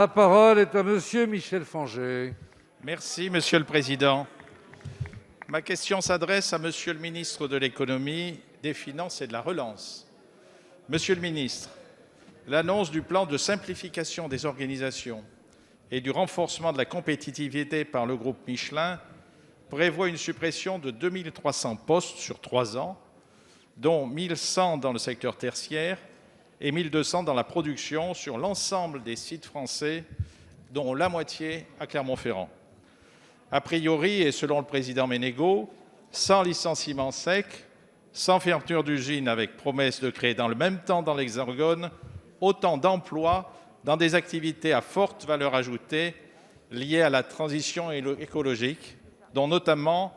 La parole est à Monsieur Michel Fangé. Merci, Monsieur le Président. Ma question s'adresse à Monsieur le ministre de l'Économie, des Finances et de la Relance. Monsieur le ministre, l'annonce du plan de simplification des organisations et du renforcement de la compétitivité par le groupe Michelin prévoit une suppression de 2300 postes sur 3 ans, dont 1100 dans le secteur tertiaire et 1200 dans la production sur l'ensemble des sites français, dont la moitié à Clermont-Ferrand. A priori, et selon le président Ménégo, sans licenciement sec, sans fermeture d'usine avec promesse de créer dans le même temps dans l'Hexagone autant d'emplois dans des activités à forte valeur ajoutée liées à la transition écologique, dont notamment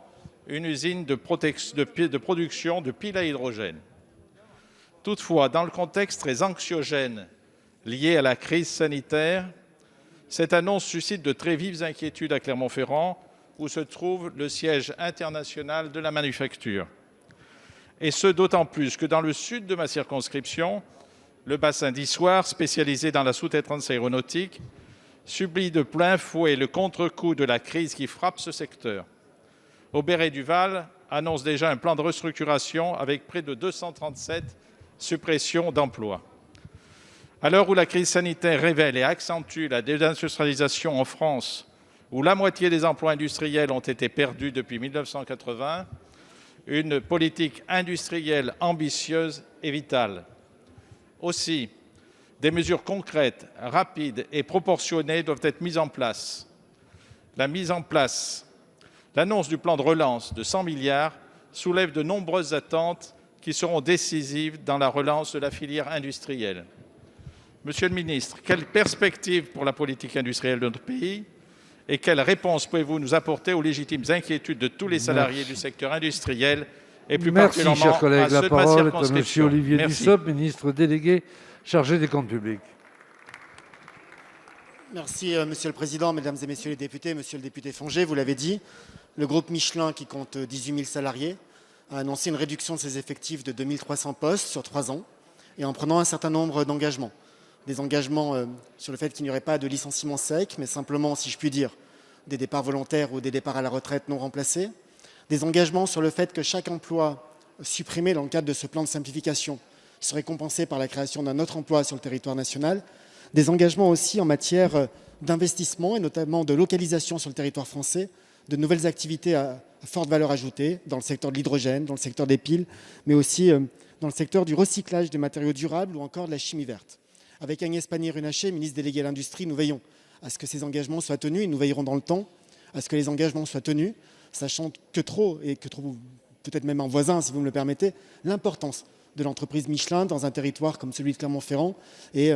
une usine de production de piles à hydrogène. Toutefois, dans le contexte très anxiogène lié à la crise sanitaire, cette annonce suscite de très vives inquiétudes à Clermont-Ferrand, où se trouve le siège international de la manufacture. Et ce, d'autant plus que dans le sud de ma circonscription, le bassin d'Issoire, spécialisé dans la sous-traitance aéronautique, subit de plein fouet le contre-coup de la crise qui frappe ce secteur. Aubert et Duval annonce déjà un plan de restructuration avec près de 237 suppressions d'emplois. À l'heure où la crise sanitaire révèle et accentue la désindustrialisation en France, où la moitié des emplois industriels ont été perdus depuis 1980, une politique industrielle ambitieuse est vitale. Aussi, des mesures concrètes, rapides et proportionnées doivent être mises en place. L'annonce du plan de relance de 100 milliards soulève de nombreuses attentes qui seront décisives dans la relance de la filière industrielle. Monsieur le ministre, quelles perspectives pour la politique industrielle de notre pays et quelles réponses pouvez-vous nous apporter aux légitimes inquiétudes de tous les salariés du secteur industriel et plus particulièrement chers collègues. à ceux La de ma parole est à circonscription? Monsieur Olivier Merci. Dussopt, ministre délégué chargé des comptes publics. Merci, Monsieur le Président, Mesdames et Messieurs les députés. Monsieur le député Fangé, vous l'avez dit, le groupe Michelin, qui compte 18 000 salariés, a annoncé une réduction de ses effectifs de 2300 postes sur 3 ans et en prenant un certain nombre d'engagements. Des engagements sur le fait qu'il n'y aurait pas de licenciement sec, mais simplement, si je puis dire, des départs volontaires ou des départs à la retraite non remplacés. Des engagements sur le fait que chaque emploi supprimé dans le cadre de ce plan de simplification serait compensé par la création d'un autre emploi sur le territoire national. Des engagements aussi en matière d'investissement et notamment de localisation sur le territoire français, de nouvelles activités à forte valeur ajoutée dans le secteur de l'hydrogène, dans le secteur des piles, mais aussi dans le secteur du recyclage des matériaux durables ou encore de la chimie verte. Avec Agnès Pannier-Runacher, ministre déléguée à l'Industrie, nous veillons à ce que ces engagements soient tenus et nous veillerons dans le temps à ce que les engagements soient tenus, sachant que trop, peut-être même un voisin si vous me le permettez, l'importance de l'entreprise Michelin dans un territoire comme celui de Clermont-Ferrand et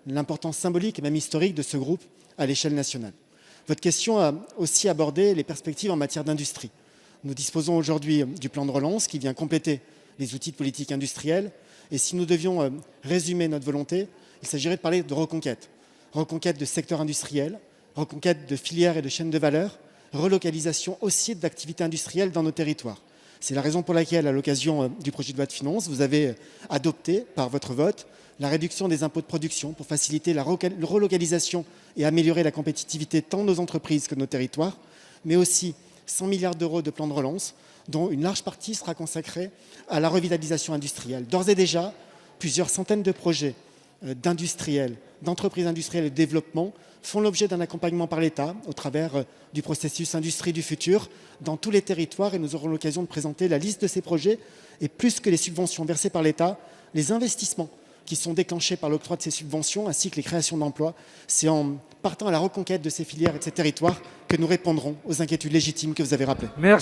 l'importance symbolique et même historique de ce groupe à l'échelle nationale. Votre question a aussi abordé les perspectives en matière d'industrie. Nous disposons aujourd'hui du plan de relance qui vient compléter les outils de politique industrielle. Et si nous devions résumer notre volonté, il s'agirait de parler de reconquête. Reconquête de secteurs industriels, reconquête de filières et de chaînes de valeur, relocalisation aussi d'activités industrielles dans nos territoires. C'est la raison pour laquelle, à l'occasion du projet de loi de finances, vous avez adopté par votre vote la réduction des impôts de production pour faciliter la relocalisation et améliorer la compétitivité tant de nos entreprises que de nos territoires, mais aussi 100 milliards d'euros de plan de relance, dont une large partie sera consacrée à la revitalisation industrielle. D'ores et déjà, plusieurs centaines de projets d'industriels, d'entreprises industrielles et de développement font l'objet d'un accompagnement par l'État au travers du processus Industrie du futur dans tous les territoires et nous aurons l'occasion de présenter la liste de ces projets et plus que les subventions versées par l'État, les investissements qui sont déclenchés par l'octroi de ces subventions ainsi que les créations d'emplois. C'est en partant à la reconquête de ces filières et de ces territoires que nous répondrons aux inquiétudes légitimes que vous avez rappelées. Merci.